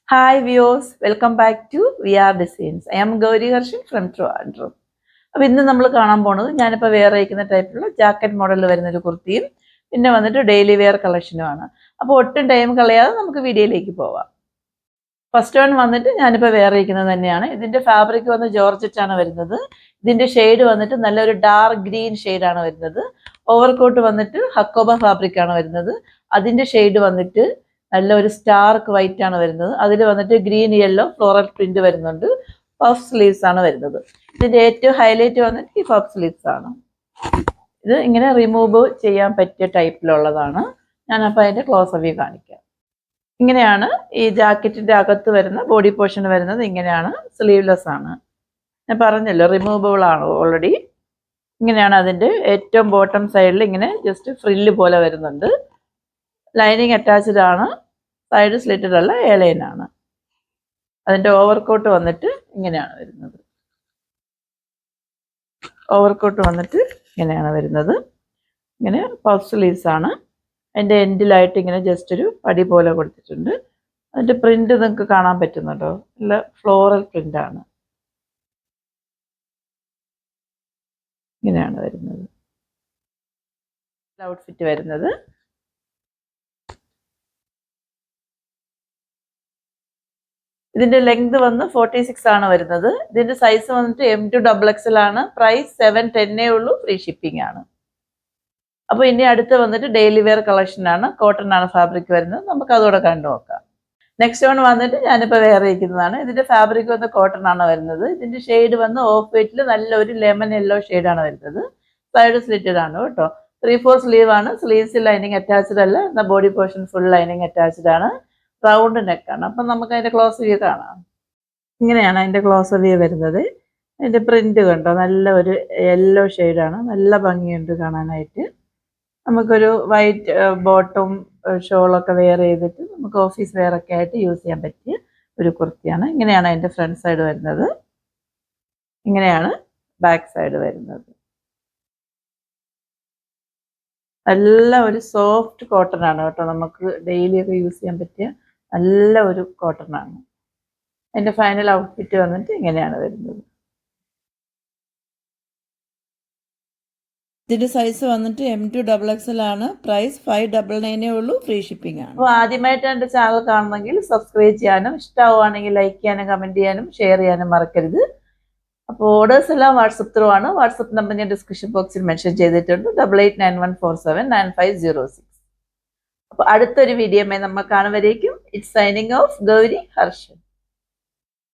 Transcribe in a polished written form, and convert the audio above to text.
Hi viewers, welcome back to VR Designs. I am Gauri Harshan from Trivandrum. അപ്പോൾ ഇന്ന് നമ്മൾ കാണാൻ പോകുന്നത് ഞാനിപ്പോൾ വെയർ അയക്കുന്ന ടൈപ്പിലുള്ള ജാക്കറ്റ് മോഡലിൽ വരുന്ന ഒരു കുർത്തിയും പിന്നെ വന്നിട്ട് ഡെയിലി വെയർ കളക്ഷനുമാണ്. അപ്പോൾ ഒട്ടും ടൈം കളയാതെ നമുക്ക് വീഡിയോയിലേക്ക് പോവാം. ഫസ്റ്റ് വൺ വന്നിട്ട് ഞാനിപ്പോൾ വെയർ അയക്കുന്നത് തന്നെയാണ്. ഇതിൻ്റെ ഫാബ്രിക് വന്ന് ജോർജറ്റ് ആണ് വരുന്നത്. ഇതിൻ്റെ ഷെയ്ഡ് വന്നിട്ട് നല്ലൊരു ഡാർക്ക് ഗ്രീൻ ഷെയ്ഡാണ് വരുന്നത്. ഓവർകോട്ട് വന്നിട്ട് ഹക്കോബ ഫാബ്രിക് ആണ് വരുന്നത്. അതിൻ്റെ ഷെയ്ഡ് വന്നിട്ട് നല്ല ഒരു സ്റ്റാർക്ക് വൈറ്റ് ആണ് വരുന്നത്. അതിൽ വന്നിട്ട് ഗ്രീൻ യെല്ലോ ഫ്ലോറൽ പ്രിന്റ് വരുന്നുണ്ട്. പഫ് സ്ലീവ്സ് ആണ് വരുന്നത്. ഇതിന്റെ ഏറ്റവും ഹൈലൈറ്റ് വന്നിട്ട് ഈ പഫ് സ്ലീവ്സ് ആണ്. ഇത് ഇങ്ങനെ റിമൂവ് ചെയ്യാൻ പറ്റിയ ടൈപ്പിലുള്ളതാണ്. ഞാനപ്പോൾ അതിന്റെ ക്ലോസ് വ്യൂ കാണിക്കാം. ഇങ്ങനെയാണ് ഈ ജാക്കറ്റിന്റെ അകത്ത് വരുന്ന ബോഡി പോർഷൻ വരുന്നത്. ഇങ്ങനെയാണ്, സ്ലീവ്ലെസ് ആണ്. ഞാൻ പറഞ്ഞല്ലോ റിമൂവബിൾ ആണ് ഓൾറെഡി. ഇങ്ങനെയാണ് അതിന്റെ ഏറ്റവും ബോട്ടം സൈഡിൽ ഇങ്ങനെ ജസ്റ്റ് ഫ്രില്ല് പോലെ വരുന്നുണ്ട്. ലൈനിങ് അറ്റാച്ച്ഡ് ആണ്. സൈഡ് സ്ലിറ്റഡ് അല്ല, എ ലൈൻ ആണ്. അതിൻ്റെ ഓവർകോട്ട് വന്നിട്ട് ഇങ്ങനെയാണ് വരുന്നത്. ഓവർകോട്ട് വന്നിട്ട് ഇങ്ങനെയാണ് വരുന്നത്. ഇങ്ങനെ പഫ് സ്ലീവ്സ് ആണ്. അതിൻ്റെ എൻഡിലായിട്ട് ഇങ്ങനെ ജസ്റ്റ് ഒരു പടി പോലെ കൊടുത്തിട്ടുണ്ട്. അതിൻ്റെ പ്രിന്റ് നിങ്ങൾക്ക് കാണാൻ പറ്റുന്നുണ്ടോ? നല്ല ഫ്ലോറൽ പ്രിന്റ് ആണ്. ഇങ്ങനെയാണ് വരുന്നത് ഔട്ട്ഫിറ്റ് വരുന്നത്. ഇതിന്റെ ലെങ്ത് വന്ന് 46 ആണ് വരുന്നത്. ഇതിന്റെ സൈസ് വന്നിട്ട് M2XXL ആണ്. പ്രൈസ് 710 ഉള്ളൂ. ഫ്രീ ഷിപ്പിംഗ് ആണ്. അപ്പോൾ ഇനി അടുത്ത് വന്നിട്ട് ഡെയിലി വെയർ കളക്ഷൻ ആണ്. കോട്ടൺ ആണ് ഫാബ്രിക് വരുന്നത്. നമുക്ക് അതോടെ കണ്ടു നോക്കാം. നെക്സ്റ്റ് വൺ വന്നിട്ട് ഞാനിപ്പോൾ വെയർ ചെയ്യിക്കുന്നതാണ്. ഇതിന്റെ ഫാബ്രിക് വന്ന് കോട്ടൺ ആണ് വരുന്നത്. ഇതിന്റെ ഷെയ്ഡ് വന്ന് ഓഫ് വൈറ്റിൽ നല്ലൊരു ലെമൺ യെല്ലോ ഷെയ്ഡാണ് വരുന്നത്. സൈഡ് സ്ലിറ്റഡ് ആണ് കേട്ടോ. 3/4 സ്ലീവ് ആണ്. സ്ലീവ്സ് ലൈനിങ് അറ്റാച്ച്ഡ് അല്ല. എന്നാൽ body portion full lining attached ആണ്. റൗണ്ട് നെക്കാണ്. അപ്പം നമുക്ക് അതിൻ്റെ ക്ലോസ് വ്യൂ കാണാം. ഇങ്ങനെയാണ് അതിൻ്റെ ക്ലോസ് വ്യൂ വരുന്നത്. അതിൻ്റെ പ്രിന്റ് കണ്ടോ, നല്ല ഒരു യെല്ലോ ഷെയ്ഡാണ്. നല്ല ഭംഗിയുണ്ട് കാണാനായിട്ട്. നമുക്കൊരു വൈറ്റ് ബോട്ടം ഷോളൊക്കെ വെയർ ചെയ്തിട്ട് നമുക്ക് ഓഫീസ് വെയർ ഒക്കെ ആയിട്ട് യൂസ് ചെയ്യാൻ പറ്റിയ ഒരു കുർത്തിയാണ്. ഇങ്ങനെയാണ് അതിൻ്റെ ഫ്രണ്ട് സൈഡ് വരുന്നത്. ഇങ്ങനെയാണ് ബാക്ക് സൈഡ് വരുന്നത്. നല്ല ഒരു സോഫ്റ്റ് കോട്ടൺ ആണ് കേട്ടോ. നമുക്ക് ഡെയിലി ഒക്കെ യൂസ് ചെയ്യാൻ പറ്റിയ നല്ല ഒരു കോട്ടൺ ആണ്. അതിന്റെ ഫൈനൽ ഔട്ട്ഫിറ്റ് വന്നിട്ട് ഇങ്ങനെയാണ് വരുന്നത്. ഇതിന്റെ സൈസ് വന്നിട്ട് M2XXL ആണ്. പ്രൈസ് 599 ഉള്ളൂ. ഫ്രീ ഷിപ്പിംഗ് ആണ്. അപ്പോൾ ആദ്യമായിട്ട് എൻ്റെ ചാനൽ കാണുന്നെങ്കിൽ സബ്സ്ക്രൈബ് ചെയ്യാനും ഇഷ്ടമാവുകയാണെങ്കിൽ ലൈക്ക് ചെയ്യാനും കമന്റ് ചെയ്യാനും ഷെയർ ചെയ്യാനും മറക്കരുത്. അപ്പോൾ ഓർഡേഴ്സ് എല്ലാം വാട്സപ്പ് ത്രൂ ആണ്. വാട്സപ്പ് നമ്പർ ഞാൻ ഡിസ്ക്രിപ്ഷൻ ബോക്സിൽ മെൻഷൻ ചെയ്തിട്ടുണ്ട്. 8891479506. അപ്പോൾ അടുത്തൊരു വീഡിയോയുമായി നമ്മൾ കാണുമ്പോഴേക്കും it's signing off Gauri Harshan.